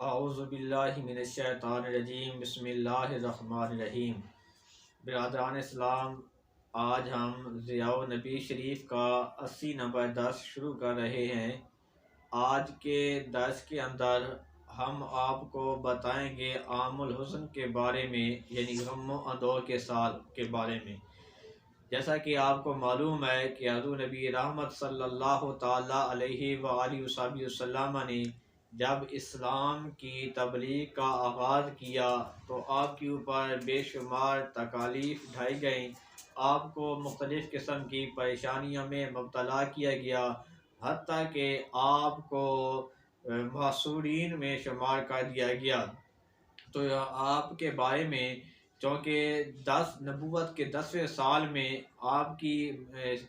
औज़ुबिल्लाहि मिनश्शैतानिर्रजीम बिस्मिल्लाहिर्रहमानिर्रहीम। बिरादरान इस्लाम, आज हम ज़ियाउन नबी शरीफ का 80 नंबर दर्स शुरू कर रहे हैं। आज के दर्स के अंदर हम आपको बताएंगे आमुल हुस्न के बारे में, यानी गम अंदोह के साल के बारे में। जैसा कि आपको मालूम है कि हज़रत नबी रहमत सल्लल्लाहु ताला अलैहि व आलिहि वसल्लम ने जब इस्लाम की तबलीग का आगाज़ किया तो आपके ऊपर बेशुमार तकालीफ ढाई गई। आपको मुख्तलिफ़ किस्म की परेशानियों में मुब्तला किया गया, हत्ता कि आपको महसूरीन में शुमार कर दिया गया। तो आपके बारे में, चूँकि 10 नबूवत के 10वें साल में आपकी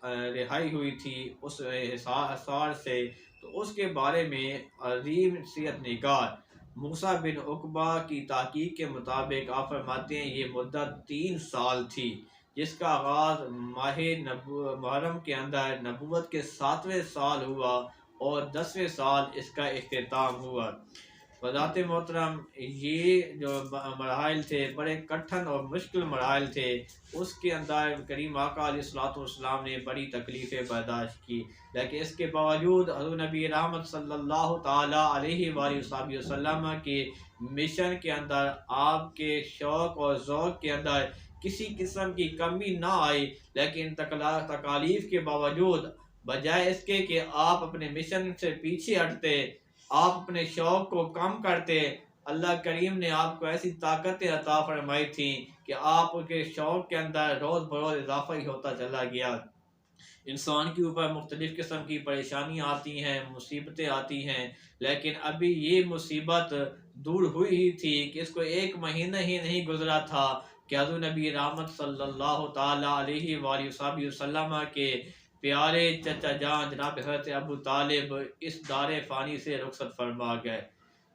रिहाई हुई थी उस हिसार से, तो उसके बारे में अजीम सीरत निगार मूसा बिन उकबा की तहकीक के मुताबिक आप फरमाते हैं ये मुद्दत 3 साल थी, जिसका आगाज़ माह मुहर्रम के अंदर नबूवत के 7वें साल हुआ और 10वें साल इसका इख्तिताम हुआ। वज़ात मोहतरम, ये जो मराहल थे बड़े कठिन और मुश्किल मराहल थे। उसके अंदर करीम आका अलैहिस्सलाम ने बड़ी तकलीफ़ें बर्दाश्त की, लेकिन इसके बावजूद हज़रत नबी रहमत सल्लल्लाहु ताला अलैहि वसल्लम के मिशन के अंदर आपके शौक़ और ज़ौक़ के अंदर किसी किस्म की कमी ना आई। लेकिन तकालीफ के बावजूद, बजाय इसके कि आप अपने मिशन से पीछे हटते, आप अपने शौक़ को कम करते, अल्लाह करीम ने आपको ऐसी ताकतें अता फरमाई थी कि आपके शौक़ के अंदर रोज़ बरोज़ इजाफा ही होता चला गया। इंसान के ऊपर मुख्तलिफ़ किस्म की परेशानियाँ आती हैं, मुसीबतें आती हैं, लेकिन अभी ये मुसीबत दूर हुई ही थी कि इसको 1 महीना ही नहीं गुजरा था कि हज़रत नबी रहमत सल्लल्लाहु ताला अलैहि वसल्लम के प्यारे चचा जान जनाब हज़रत अबू तालिब इस दारे फ़ानी से रुखसत फरमा गए।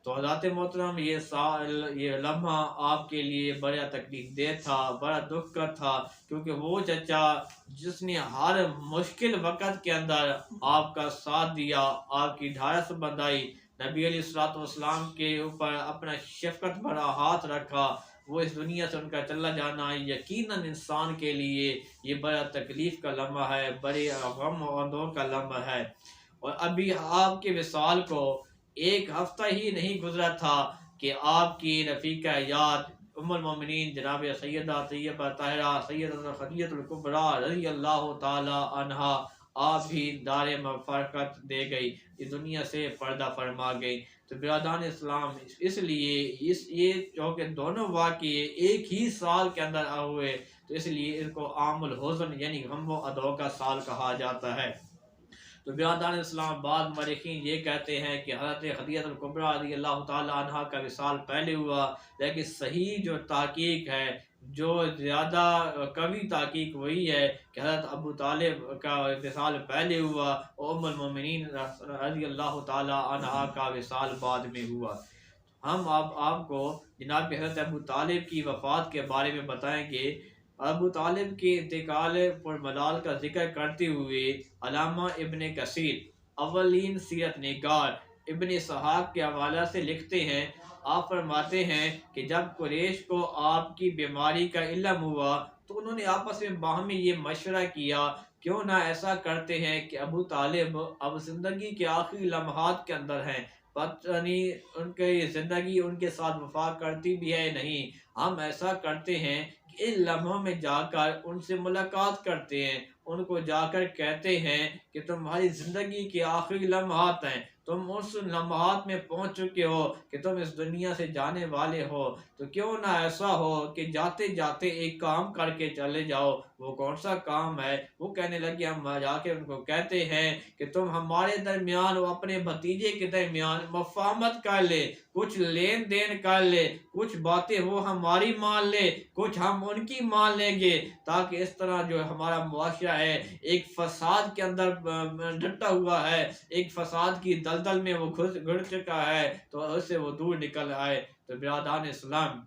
तो हज़रत मोहतरम, ये साल, ये लम्हा आपके लिए बड़ा तकलीफ दे था, बड़ा दुख का था, क्योंकि वो चचा जिसने हर मुश्किल वक़्त के अंदर आपका साथ दिया, आपकी ढाढ़स बंधाई, नबी अलैहिस्सलाम के ऊपर अपना शफ़क़त भरा हाथ रखा, वो इस दुनिया से उनका चला जाना यकीनन इंसान के लिए ये बड़ा तकलीफ़ का लम्हा है, बड़े गम और अंदोह का लम्हा है। और अभी आपके विसाल को 1 हफ्ता ही नहीं गुजरा था कि आपकी रफ़ीक़ा याद उम्मुल मोमिनीन जनाब सैयदा तैयबा ताहिरा सैयदतुना खदीजतुल कुबरा रज़ियल्लाहु ताला अन्हा आप भी दारे मफ़रक़त दे गई, इस दुनिया से पर्दा फरमा गई। तो बिरादरान इस्लाम, इसलिए ये क्योंकि दोनों वाक़ये एक ही साल के अंदर हुए, तो इसलिए इनको आमुल हुज़्न यानी गम व अंदोह का साल कहा जाता है। तो बिरादरान इस्लाम, बाद मौरख़ीन ये कहते हैं कि हज़रत खदीजतुल कुबरा रज़ियल्लाहु ताला अन्हा का विसाल पहले हुआ, लेकिन सही जो तहकीक है, जो ज़्यादा कवी तहकीक वही है कि हज़रत अबू तालिब का विसाल पहले हुआ और उम्मुल मोमिनीन रज़ियल्लाहु ताला अन्हा का विसाल बाद में हुआ। हम अब आपको जनाब हज़रत अबू तालिब की वफ़ात के बारे में बताएंगे। अबू तालिब के इंतकाल पर मलाल का जिक्र करते हुए अल्लामा इब्न कसीर अवलीन सीरत निगार इब्न इसहाक़ के हवाला से लिखते हैं, आप फरमाते हैं कि जब कुरैश को आपकी बीमारी का इल्म हुआ तो उन्होंने आपस में बाहमी ये मशवरा किया, क्यों ना ऐसा करते हैं कि अबू तालिब अब ज़िंदगी के आखिरी लम्हात के अंदर हैं, पता नहीं उनकी ज़िंदगी उनके साथ वफा करती भी है नहीं, हम ऐसा करते हैं कि इन लम्हों में जाकर उनसे मुलाकात करते हैं, उनको जाकर कहते हैं कि तुम्हारी ज़िंदगी के आखिरी लम्हात हैं, तुम उस लम्हात में पहुंच चुके हो कि तुम इस दुनिया से जाने वाले हो, तो क्यों ना ऐसा हो कि जाते जाते एक काम करके चले जाओ। वो कौन सा काम है? वो कहने लगे, हम जाके उनको कहते हैं कि तुम हमारे दरमियान और अपने भतीजे के दरमियान मफाहमत कर ले, कुछ लेन देन कर ले, कुछ बातें वो हमारी मान ले, कुछ हम उनकी मान लेंगे, ताकि इस तरह जो हमारा मुआशरा है एक फसाद के अंदर डटा हुआ है, एक फसाद की दलदल में वो घुस चुका है, तो उससे वो दूर निकल आए। तो बिरादरान इस्लाम,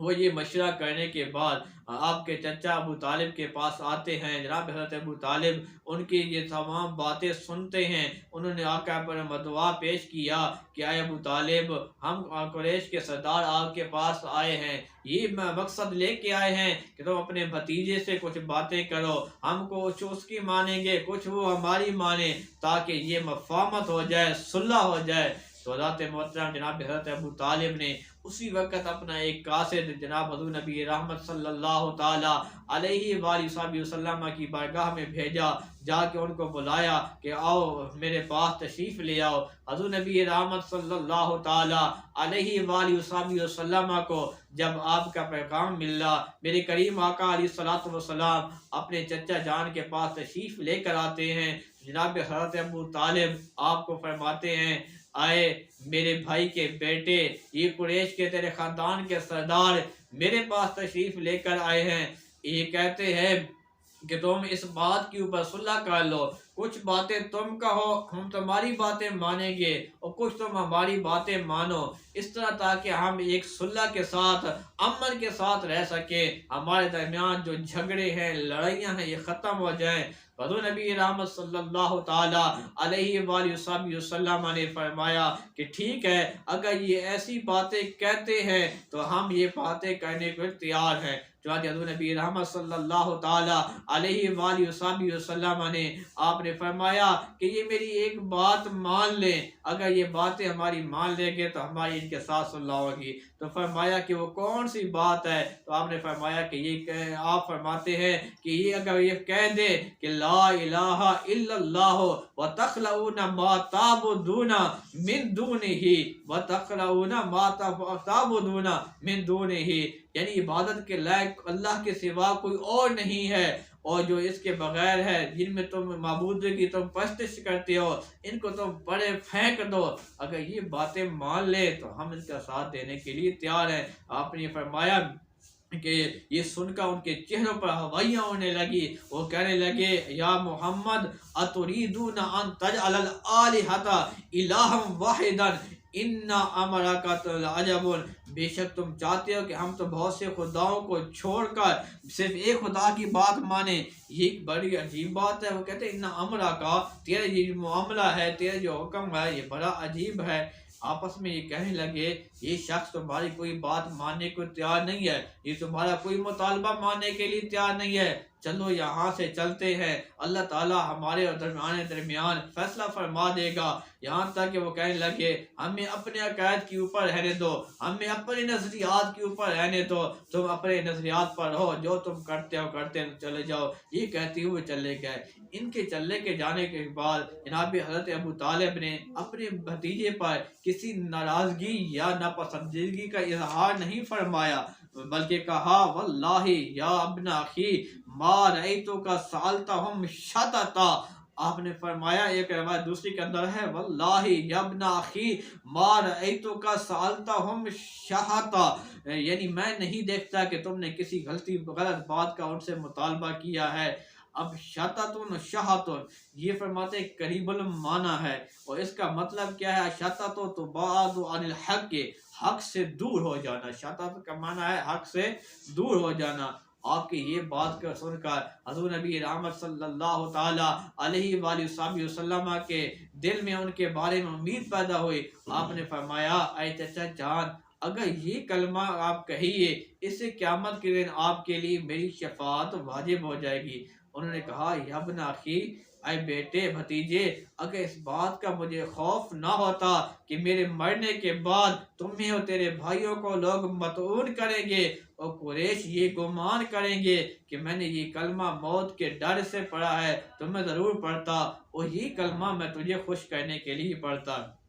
वो ये मशवरा करने के बाद आपके चचा अबू तालिब के पास आते हैं। जनाब हज़रत अबू तालिब उनकी ये तमाम बातें सुनते हैं। उन्होंने आका पर मदवा पेश किया कि आए अबू तालिब, हम कुरैश के सरदार आपके पास आए हैं, ये मकसद लेके आए हैं कि तुम अपने भतीजे से कुछ बातें करो, हम कुछ उसकी मानेंगे, कुछ वो हमारी माने, ताकि ये मफाहमत हो जाए, सुलह हो जाए। तो हज़रत मोहतरम जनाब हज़रत अबू तालिब ने उसी वक़्त अपना एक कासिद जनाब हज़ूर नबी रहमत सल्लल्लाहु ताला अलैहि वसल्लम की बारगाह में भेजा, जाके उनको बुलाया कि आओ मेरे पास तशरीफ़ ले आओ। हज़ूर नबी रहमत सल्लल्लाहु ताला अलैहि वसल्लम को जब आपका पैगाम मिला, मेरे करीम आका अलैहिस्सलातु वस्सलाम अपने चचा जान के पास तशरीफ़ लेकर आते हैं। जनाब हज़रत अबू तालिब आपको फरमाते हैं, आए मेरे भाई के बेटे, ये कुरैश के तेरे ख़ानदान के सरदार मेरे पास तशरीफ़ लेकर आए हैं। ये कहते हैं कि तुम इस बात के ऊपर सुलह कर लो, कुछ बातें तुम कहो, हम तुम्हारी बातें मानेंगे, और कुछ तुम हमारी बातें मानो, इस तरह ताकि हम एक सुलह के साथ, अमन के साथ रह सके, हमारे दरमियान जो झगड़े हैं, लड़ाइयाँ हैं, ये ख़त्म हो जाएं। हज़रत नबी रहमत सल्लल्लाहु ताला अलैहि वसल्लम ने फरमाया कि ठीक है, अगर ये ऐसी बातें कहते हैं तो हम ये बातें करने को तैयार हैं। चुनांचे हज़रत नबी रहमत सल्लल्लाहु ताला अलैहि वसल्लम ने आपने फरमाया कि ये मेरी एक बात मान लें, अगर ये बातें हमारी मान लेंगे तो हमारी इनके साथ सुलह होगी। तो फरमाया कि वो कौन सी बात है? तो आपने फरमाया कि ये आप फरमाते हैं कि ये अगर ये कह दे कि ला इलाहा इल्लल्लाह व तखलऊना मा ताबुदूना मिन दूनिही व तखलऊना मा ताबुदूना मिन दूनिही, यानी इबादत के लायक अल्लाह के सिवा कोई और नहीं है, और जो इसके बगैर है, जिनमें तुम माबूद की तुम परस्तिश करते हो, इनको तुम परे फेंक दो। अगर ये बातें मान ले तो हम इनका साथ देने के लिए तैयार हैं। आपने फरमाया कि ये सुनकर उनके चेहरों पर हवाइयाँ होने लगी। वो कहने लगे, या मोहम्मद अतुरीदून अन तजअलल आलिहता इलाहम वाहिदन इन्ना अमरका अजबुन, बेशक तुम चाहते हो कि हम तो बहुत से खुदाओं को छोड़कर सिर्फ एक खुदा की बात माने, ये बड़ी अजीब बात है। वो कहते हैं इन्ना अमरा का, तेरा ये जो मामला है, तेरा जो हुक्म है, ये बड़ा अजीब है। आपस में ये कहने लगे, ये शख्स तुम्हारी कोई बात मानने को तैयार नहीं है, ये तुम्हारा कोई मुतालबा मानने के लिए तैयार नहीं है, चलो यहाँ से चलते हैं, अल्लाह ताला हमारे और दरमियान फैसला फरमा देगा। यहाँ तक कि वो कहने लगे, हमें अपने अकायद के ऊपर रहने दो, हमें अपने नज़रियात के ऊपर रहने दो, तुम अपने नज़रियात पर रहो, जो तुम करते हो करते चले जाओ। ये कहते हुए चले गए। इनके चलने के जाने के बाद जनाब हज़रत अबू तालिब ने अपने भतीजे पर किसी नाराज़गी या नापसंदीदगी का इजहार नहीं फरमाया, बल्कि कहा, वल्लाही या अब्ना अखी मा रअयतु का सालतहुम शतता। आपने फरमाया, एक रवायत दूसरी के अंदर है, वल्लाही या अब्ना अखी मा रअयतु का सालतहुम शहता, यानी मैं नहीं देखता कि तुमने किसी गलत बात का उनसे मुतालबा किया है। अब शततुन शहतुन ये फरमाते करीबुल माना है, और इसका मतलब क्या है? शततु तो बादु अनिल हक के, हक से दूर हो जाना। शतत का माना है हक से दूर हो जाना। आपकी ये बात कर सुनकर हज़रत नबी रहमत सल्लल्लाहु ताला अलैहि वसल्लम के दिल में उनके बारे में उम्मीद पैदा हुई। आपने फरमाया, ऐ चचा जान, अगर ये कलमा आप कहिए, इससे क़यामत के दिन आपके लिए मेरी शफाअत वाजिब हो जाएगी। उन्होंने कहा, यब्ना अखी, ऐ बेटे भतीजे, अगर इस बात का मुझे खौफ ना होता कि मेरे मरने के बाद तुम्हें और तेरे भाइयों को लोग मतऊन करेंगे और कुरैश ये गुमान करेंगे कि मैंने ये कलमा मौत के डर से पढ़ा है, तो मैं ज़रूर पढ़ता, और ये कलमा मैं तुझे खुश करने के लिए पढ़ता।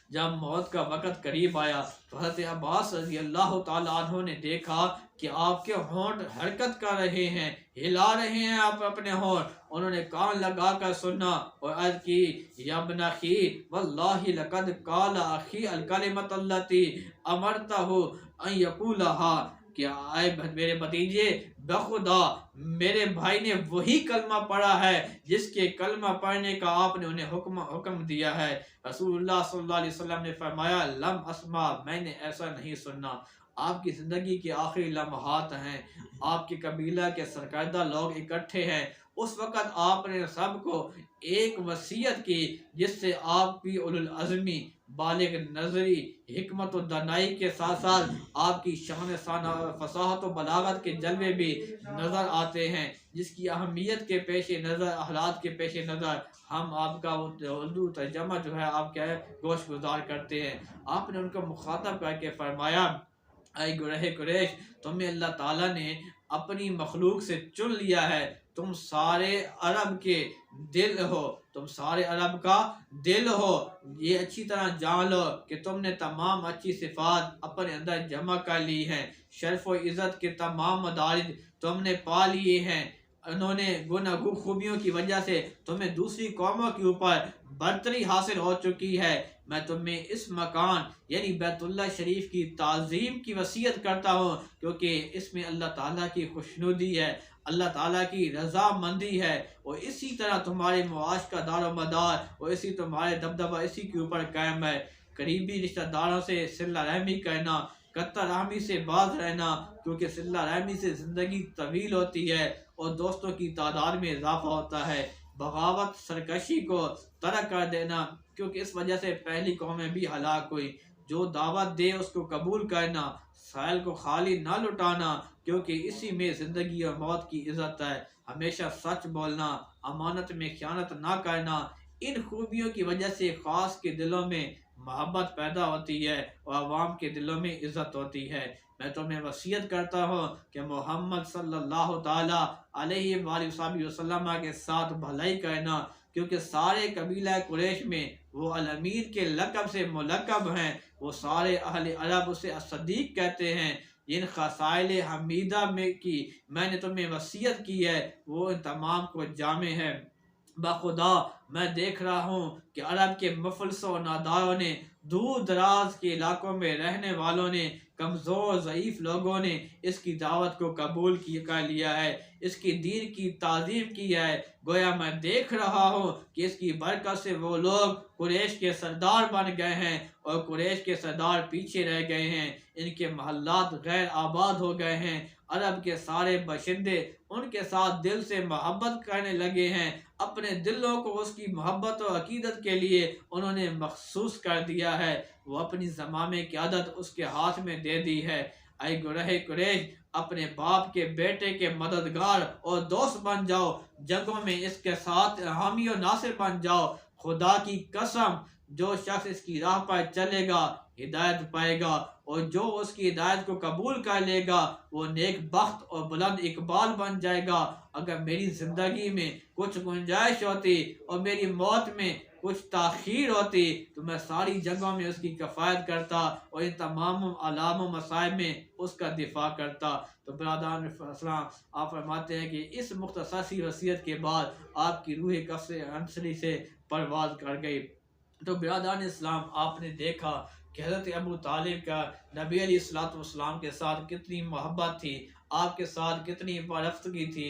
जब मौत का वक़्त करीब आया तो हज़रत अब्बास रज़ी अल्लाह तआला अन्हु ने देखा कि आपके होंठ हरकत कर रहे हैं, हिला रहे हैं आप अपने होंठ। उन्होंने कान लगा कर सुना और अर्ज़ की, या इब्न अखी वल्लाहि लक़द क़ाल अखी अल कलिमतल्लती अमरतहु अन यक़ूलहा, कि आए मेरे भतीजे, बखुदा मेरे भाई ने वही कलमा पढ़ा है जिसके कलमा पढ़ने का आपने उन्हें हुक्म दिया है। रसूलुल्लाह सल्लल्लाहु अलैहि वसल्लम ने फरमाया, लम अस्मा, मैंने ऐसा नहीं सुना। आपकी ज़िंदगी के आखिरी लम्हात हैं, आपके कबीला के सरकर्दा लोग इकट्ठे हैं, उस वक़्त आपने सबको एक वसीयत की जिससे आपकी उलुल अज़मी, बालिग नज़री, हिकमत और दानाई के साथ साथ आपकी शान शाना फसाहत और बलागत के जलवे भी नज़र आते हैं, जिसकी अहमियत के पेश नज़र, हालात के पेश नज़र हम आपका वो उर्दू तर्जमा जो है आप क्या है गोश गुजार करते हैं। आपने उनको मुखातब करके फरमाया, ऐ गुरह कुरैश, तुम्हें अल्लाह ताला ने अपनी मखलूक से चुन लिया है, तुम सारे अरब के दिल हो, तुम सारे अरब का दिल हो। ये अच्छी तरह जान लो कि तुमने तमाम अच्छी सिफात अपने अंदर जमा कर ली हैं, शर्फ व इज़्ज़त के तमाम मदारिज तुमने पा लिए हैं। उन्होंने गुण खूबियों की वजह से तुम्हें दूसरी कौमों के ऊपर बरतरी हासिल हो चुकी है। मैं तुम्हें इस मकान यानी बैतुल्लाह शरीफ की ताज़ीम की वसीयत करता हूँ, क्योंकि इसमें अल्लाह ताला की खुशनुदी है, अल्लाह ताला की रज़ामंदी है, और इसी तरह तुम्हारे मुआश का दारो मदार और इसी तुम्हारे दबदबा इसी के ऊपर कायम है। करीबी रिश्तेदारों से सिला रहमी करना, कत्ता रहमी से बाज रहना, क्योंकि सिला रहमी से ज़िंदगी तवील होती है और दोस्तों की तादाद में इजाफा होता है। बगावत सरकशी को तरक कर देना, क्योंकि इस वजह से पहली कौमें भी हलाक हुई। जो दावत दे उसको कबूल करना, साइल को खाली ना लुटाना, क्योंकि इसी में ज़िंदगी और मौत की इज़्ज़त है। हमेशा सच बोलना, अमानत में ख़यानत ना करना, इन खूबियों की वजह से ख़ास के दिलों में मोहब्बत पैदा होती है और अवाम के दिलों में इज़्ज़त होती है। मैं तुम्हें वसीयत करता हूँ कि मोहम्मद सल्लल्लाहु ताला अलैहि वसल्लम के साथ भलाई करना, क्योंकि सारे कबीला कुरैश में वो अल-अमीन के लक़ब से मुलक़ब हैं। वो सारे अहले अरब उसे अस-सदीक़ कहते हैं। जिन ख़साइल हमीदा में की मैंने तुम्हें वसीयत की है वो इन तमाम को जामे है। बखुदा मैं देख रहा हूँ कि अरब के मुफलिसों नादारों ने, दूर दराज के इलाकों में रहने वालों ने, कमज़ोर ज़ईफ़ लोगों ने इसकी दावत को कबूल कर लिया है, इसकी दीन की ताज़ीम की है। गोया मैं देख रहा हूँ कि इसकी बरकत से वो लोग कुरैश के सरदार बन गए हैं और कुरैश के सरदार पीछे रह गए हैं, इनके महल्लात गैर आबाद हो गए हैं। अरब के सारे बशिंदे उनके साथ दिल से मोहब्बत करने लगे हैं, अपने दिलों को उसकी मोहब्बत और अकीदत के लिए उन्होंने मखसूस कर दिया है। वो अपनी ज़मामे की आदत उसके हाथ में दे दी है। ऐ गुरह कुरैश, अपने बाप के बेटे के मददगार और दोस्त बन जाओ, जंगों में इसके साथ हामी और नासिर बन जाओ। खुदा की कसम, जो शख्स इसकी राह पर चलेगा हिदायत पाएगा, और जो उसकी हिदायत को कबूल कर लेगा वो नेक बख्त और बुलंद इकबाल बन जाएगा। अगर मेरी ज़िंदगी में कुछ गुंजाइश होती और मेरी मौत में कुछ ताख़ीर होती तो मैं सारी जगहों में उसकी कफ़ायत करता और इन तमाम अलाम व मसाइब में उसका दिफा करता। तो बरादरान इस्लाम, आप फरमाते हैं कि इस मुख्तसर सी वसीयत के बाद आपकी रूह कफ़ अंसरी से परवाज़ कर गई। तो बिरादरान इस्लाम, आपने देखा कि हज़रत अबू तालिब का नबी अलैहिस्सलाम के साथ कितनी मोहब्बत थी, आपके साथ कितनी वारफ्तगी थी।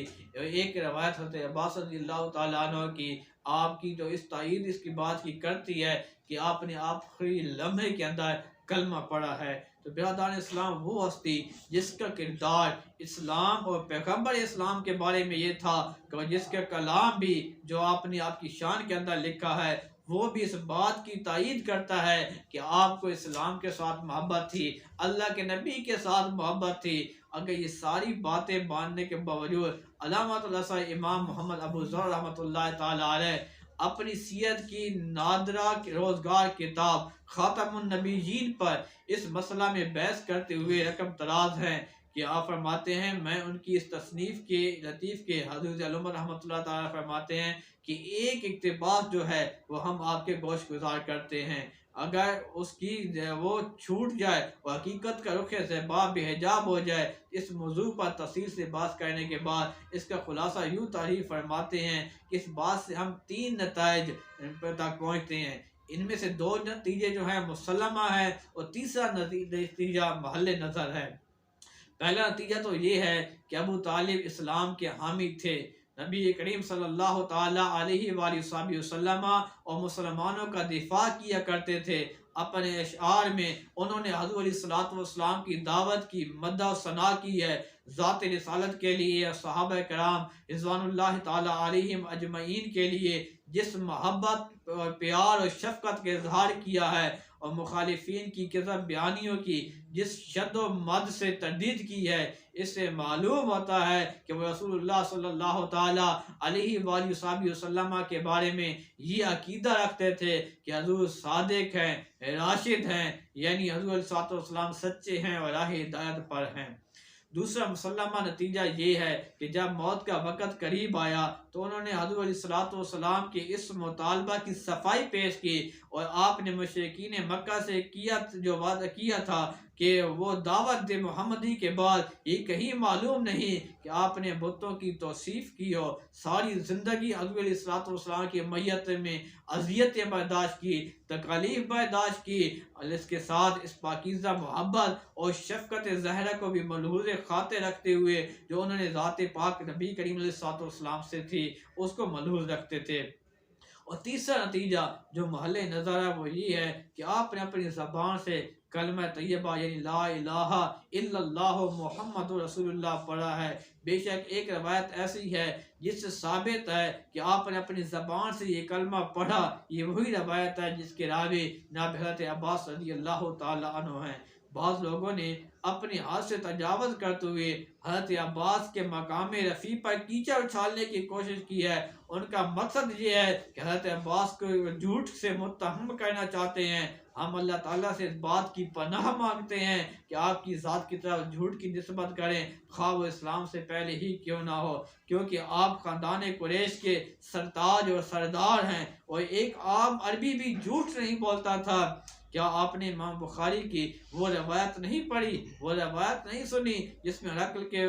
एक रवायत हज़रत अब्बास रज़ियल्लाहु ताला अन्हु की, आपकी जो इस तायीद इसकी बात की करती है कि आपने आखिरी लम्हे के अंदर कलमा पढ़ा है। तो बिरादरान इस्लाम, वो हस्ती जिसका किरदार इस्लाम और पैगम्बर इस्लाम के बारे में ये था कि जिसका कलाम भी जो आपने आपकी शान के अंदर लिखा है वो भी इस बात की तायीद करता है कि आपको इस्लाम के साथ मोहब्बत थी, अल्लाह के नबी के साथ मोहब्बत थी। अगर ये सारी बातें मानने के बावजूद अल्लामा इमाम मोहम्मद अबू ज़ुर रहमतुल्लाह ताला अलैह अपनी सीरत की नादरा रोज़गार किताब ख़ातमुन नबीयीन पर इस मसला में बहस करते हुए रकम तराज हैं कि आप फरमाते हैं, मैं उनकी इस तसनीफ़ के लतीफ़ के हज़रत अलमर रहमतुल्लाह ताला फरमाते हैं कि एक इक़्तिबास जो है वो हम आपके गोश गुजार करते हैं, अगर उसकी वो छूट जाए और हकीकत का रुख ज़ेबा बेहिजाब हो जाए, इस मौजू पर तफसील से बात करने के बाद इसका खुलासा यूँ तारीफ़ फरमाते हैं कि इस बात से हम 3 नताइज तक पहुँचते हैं। इनमें से 2 नतीजे जो हैं मुसल्लमा है और तीसरा नतीजा महल नज़र है। पहला नतीजा तो ये है कि अबू तालिब इस्लाम के हामी थे, नबी करीम सल्लल्लाहु ताला अलैहि वसल्लम और मुसलमानों का दिफा किया करते थे अपने अशआर में उन्होंने हज़रत अलैहिस्सलाम की दावत की मद्ह सना की है। ज़ात रिसालत के लिए सहाबा कराम रिज़वानुल्लाह ताला अलैहिम अजमईन के लिए जिस मोहब्बत और प्यार और शफ़क़त का इजहार किया है और मुखालिफिन की किज़ब बयानियों की जिस शद्दो मद से तरदीद की है, इससे मालूम होता है कि वह रसूलुल्लाह सल्लल्लाहु ताला अलैहि वसल्लम के बारे में ये अकीदा रखते थे कि हज़ूर सादिक हैं, राशिद हैं, यानी हज़ूर सल्लल्लाहु सच्चे हैं और राह हिदायत पर हैं। दूसरा मुसल्लमा नतीजा ये है कि जब मौत का वक़्त करीब आया तो उन्होंने हज़रत अलैहिस्सलाम के इस मुतालबा की सफाई पेश की और आपने मुशरिकीन मक्का से जो वादा किया था कि वो दावत दे मोहम्मदी के बाद ये कहीं मालूम नहीं कि आपने बुतों की तौसीफ़ की हो। सारी ज़िंदगी हज़रत अलैहिस्सलाम की मैयत में अज़ियतें बर्दाश्त की, तकलीफ़ बर्दाश्त की और इसके साथ इस पाकीज़ा मोहब्बत और शफ़क़त ज़हरा को भी मलहूज़ खाते रखते हुए जो उन्होंने ज़ात पाक नबी करीम अलैहिस्सलाम से थी उसको मलहूज़ रखते थे। और तीसरा नतीजा जो महल नज़र है वो ये है कि आपने अपनी ज़बान से कलमा तैयबा यानी ला इलाहा इल्लल्लाह मुहम्मदुर रसूलुल्लाह पढ़ा है। बेशक एक रवायत ऐसी है जिससे साबित है कि आपने अपनी ज़बान से ये कलमा पढ़ा। ये वही रवायत है जिसके रावी जनाब हज़रत अब्बास रज़ियल्लाहु ताला अन्हु हैं। बाज़ लोगों ने अपने हाथ से तजावज़ करते हुए हज़रत अब्बास के मकाम रफ़ी पर कीचड़ उछालने की कोशिश की है। उनका मकसद ये है कि हज़रत अब्बास को झूठ से मुत्तहम करना चाहते हैं। हम अल्लाह ताला से इस बात की पनाह मांगते हैं कि आपकी ज़ात की तरफ झूठ की निस्बत करें, ख़्वाह वो इस्लाम से पहले ही क्यों ना हो, क्योंकि आप ख़ानदान कुरैश के सरताज और सरदार हैं और एक आम अरबी भी झूठ नहीं बोलता था। क्या आपने इमाम बुखारी की वो रवायत नहीं पढ़ी, वो रवायत नहीं सुनी जिसमें हरक़ल के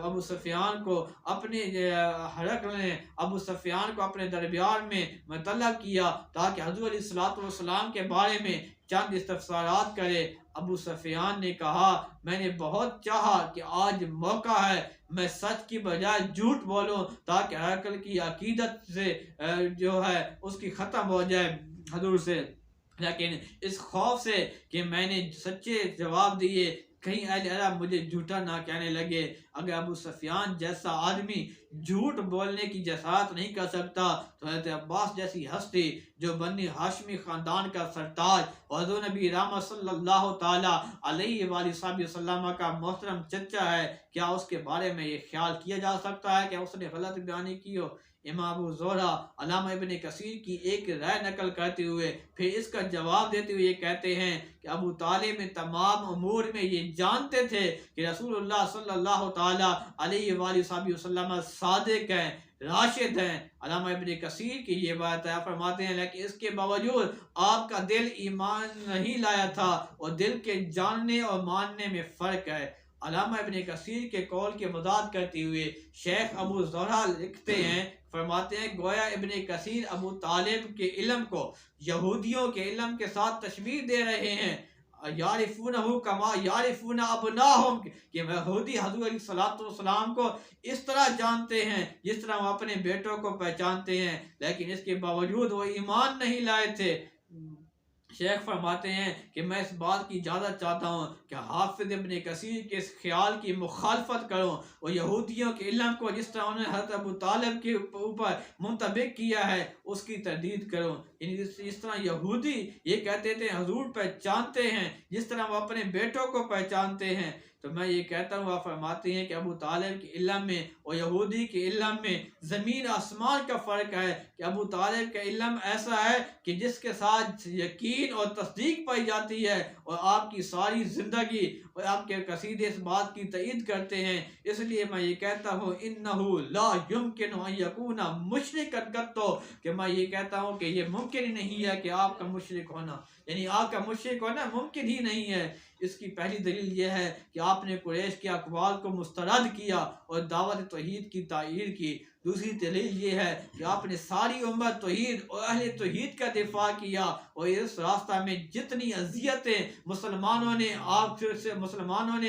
अबू सुफियान को हरक़ल ने अबू सुफियान को अपने दरबार में मुतल्लब किया ताकि हज़रत अलैहिस्सलाम के बारे में चंद इस्तफसारात करे। अबू सुफियान ने कहा, मैंने बहुत चाहा कि आज मौका है मैं सच की बजाय झूठ बोलूं ताकि हरक़ल की अकीदत से जो है उसकी ख़त्म हो जाए हजूर से, लेकिन इस खौफ से कि मैंने सच्चे जवाब दिए कहीं अहले अरब मुझे झूठा ना कहने लगे। अगर अबू सुफियान जैसा आदमी झूठ बोलने की जसारत नहीं कर सकता तो हज़रत अब्बास जैसी हस्ती जो बनी हाशमी ख़ानदान का सरताज और हज़रत नबी रहमत सल्लल्लाहु ताला अलैहि वसल्लम का मोहतरम चचा है, क्या उसके बारे में ये ख्याल किया जा सकता है कि उसने गलत बयानी की हो। इमाम अबू ज़ुहरा अल्लामा इब्न कसीर की एक राय नकल करते हुए फिर इसका जवाब देते हुए कहते हैं कि अबू तालिब में तमाम उमूर में ये जानते थे कि रसूलुल्लाह सल्लल्लाहु ताला अलैहि वसल्लम सादिक हैं, राशिद हैं। अल्लामा इब्न कसीर की ये बात है, फरमाते हैं लेकिन इसके बावजूद आपका दिल ईमान नहीं लाया था और दिल के जानने और मानने में फ़र्क है। अल्लामा इब्न कसीर के कौल के मदद करते हुए शेख अबू ज़ुहरा लिखते हैं, फरमाते हैं गोया इब्न कसीर अबू तालिब के इल्म को यहूदियों के इल्म के साथ तशबीह दे रहे हैं। यारिफूनहु कमा यारिफून अबनाहुम कि यहूदी हज़रत अलैहिस्सलाम को इस तरह जानते हैं जिस तरह वो अपने बेटों को पहचानते हैं, लेकिन इसके बावजूद वो ईमान नहीं लाए थे। शेख फरमाते हैं कि मैं इस बात की इजाज़त चाहता हूँ कि हाफिज़ इब्न कसीर के इस ख्याल की मुखालफत करूँ और यहूदियों के इल्म को जिस तरह उन्होंने हज़रत अबू तालिब के ऊपर मुंतबिक किया है उसकी तरदीद करूँ। इस तरह यहूदी ये कहते थे हजूर पहचानते हैं जिस तरह वो अपने बेटों को पहचानते हैं, तो मैं ये कहता हूँ, आप फरमाते हैं कि अबू तालिब के इल्म में और यहूदी के इल्म में ज़मीन आसमान का फ़र्क है कि अबू तालिब का इल्म ऐसा है कि जिसके साथ यकीन और तस्दीक पाई जाती है और आपकी सारी ज़िंदगी और आपके कसीदे इस बात की तईद करते हैं। इसलिए मैं ये कहता हूँ इन्नहु ला युमकिनु अन यकूना मुशरिकन कत्तो कि मैं ये कहता हूँ कि ये मुमकिन ही नहीं है कि आपका मुशरिक होना, यानी आपका मुशरिक होना मुमकिन ही नहीं है। इसकी पहली दलील यह है कि आपने कुरैश के अक़वाल को मुस्तरद किया और दावत तौहीद की तायीर की। दूसरी दलील ये है कि आपने सारी उम्मत तौहीद और अहले तौहीद का दिफा किया और इस रास्ता में जितनी अजियतें मुसलमानों ने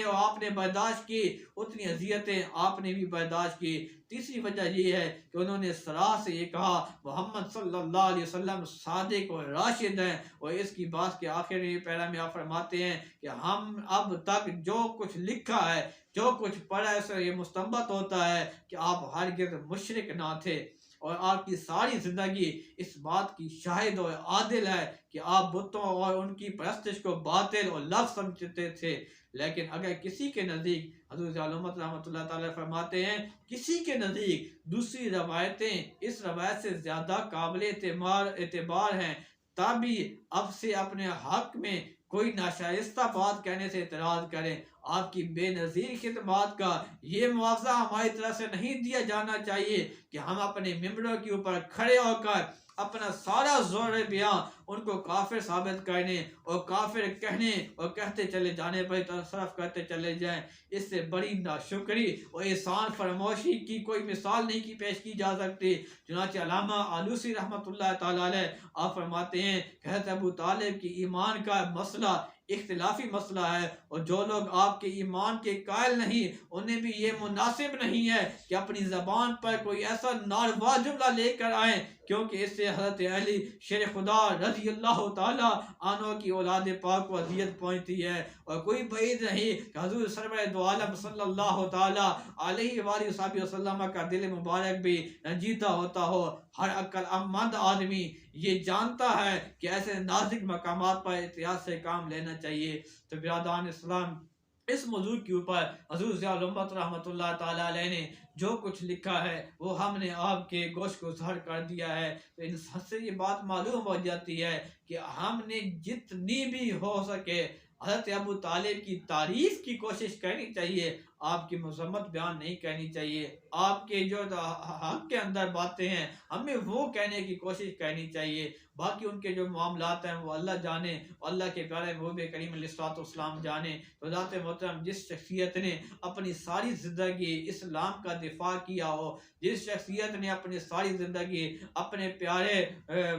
और आपने बर्दाश्त की उतनी अजियतें आपने भी बर्दाश्त की। तीसरी वजह ये है कि उन्होंने सराह से ये कहा मोहम्मद सल्लल्लाहु अलैहि वसल्लम सादिक और राशिद हैं। और इसकी बात के आखिरी पैरा में आप फरमाते हैं कि हम अब तक जो कुछ लिखा है, जो कुछ पढ़ा है, से ये मुस्तंबत होता है कि आप हरगिज़ मुशरिक ना थे और आपकी सारी जिंदगी इस बात की शाहिद और आदिल है कि आप बुतों और उनकी परस्तिश को बातिल और लफ्ज़ समझते थे। लेकिन अगर किसी के नज़दीक हज़रत रहमतुल्लाह रहमतुल्लाह ताला फरमाते हैं, किसी के नज़दीक दूसरी रवायतें इस रवायत से ज़्यादा काबिल एतबार हैं, तभी अब से अपने हक में कोई नाशाइस्ता बात कहने से इतराज़ करें। आपकी बेनज़ीर खिदमत का ये मुआवजा हमारी तरफ से नहीं दिया जाना चाहिए कि हम अपने मिंबरों के ऊपर खड़े होकर अपना सारा जोर बयां उनको काफिर साबित करने और काफिर कहने और कहते चले जाने पर तरफ करते चले जाएं। इससे बड़ी नाशुक्री और एहसान फरमोशी की कोई मिसाल नहीं की पेश की जा सकती। चुनांचे अल्लामा आलूसी रहमतुल्लाह ताला अलैह आप फरमाते हैं कि हज़रत अबू तालिब की ईमान का मसला इख्तिलाफी मसला है और जो लोग आपके ईमान के कायल नहीं, उन्हें भी ये मुनासिब नहीं है कि अपनी ज़बान पर कोई ऐसा नारवा जुमला लेकर आए, क्योंकि इससे हज़रत अली शेर खुदा रज़ी अल्लाह ताला आनो की औलाद पाक को अज़ियत पहुँचती है। और कोई बईद नहीं कि हुज़ूर सरवर दो आलम सल्लल्लाहु ताला अलैहि वसल्लम का दिल मुबारक भी रंजीदा होता हो। हर अक्लमंद आदमी ये जानता है कि ऐसे नाज़िक मकामात पर एहतियात से काम लेना चाहिए। तो बिरादरान इस्लाम, इस मौजू के ऊपर हज़रत रहमतुल्लाह ताला अलैह ने जो कुछ लिखा है वो हमने आपके गोश को ज़हर कर दिया है। तो इनसे ये बात मालूम हो जाती है कि हमने जितनी भी हो सके हज़रत अबू तालिब की तारीफ़ की कोशिश करनी चाहिए, आपकी मज़म्मत बयान नहीं करनी चाहिए। आपके जो हक़ के अंदर बातें हैं हमें वो कहने की कोशिश करनी चाहिए। बाकी उनके जो मामलात हैं वो अल्लाह जाने, अल्लाह के प्यारे महबूब करीम अलैहिस्सलाम जाने। तो ज़ात मोहतरम, जिस शख्सियत ने अपनी सारी ज़िंदगी इस्लाम का दिफा किया हो, जिस शख्सियत ने अपनी सारी ज़िंदगी अपने प्यारे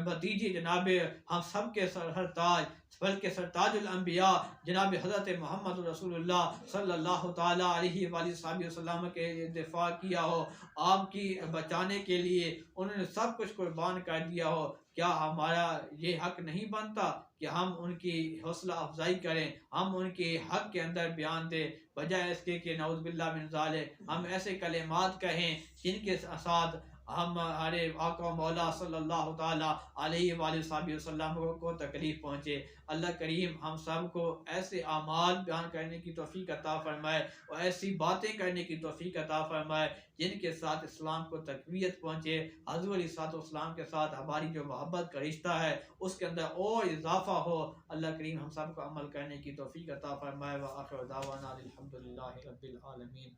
भतीजे जनाब हम सब के सरताज बल्कि सरताजुल अंबिया जनाब हज़रत मोहम्मद रसूलुल्लाह सल्लल्लाहु ताला अलैहि वसल्लम के दिफा किया हो, आपकी बचाने के लिए उन्होंने सब कुछ कुर्बान कर दिया हो, क्या हमारा ये हक नहीं बनता कि हम उनकी हौसला अफजाई करें, हम उनके हक के अंदर बयान दें, बजाय इसके कि नऊज़ बिल्लाह मिन ज़ालिक हम ऐसे कलेमात कहें जिनके साथ हमारे आका मौला सल्लल्लाहु ताला अलैहि वसल्लम को तकलीफ पहुँचे। अल्लाह करीम हम सब को ऐसे आमाल बयान करने की तौफीक अता फरमाए और ऐसी बातें करने की तौफीक अता फरमाए जिनके साथ इस्लाम को तक़वियत पहुँचे। हज़रत अलैहिस्सलाम के साथ हमारी जो मोहब्बत का रिश्ता है उसके अंदर और इजाफ़ा हो। अल्लाह करीम हम सब को अमल करने की तौफीक अता फरमाए। व आखिर दावाना अल्हम्दुलिल्लाहि रब्बिल आलमीन।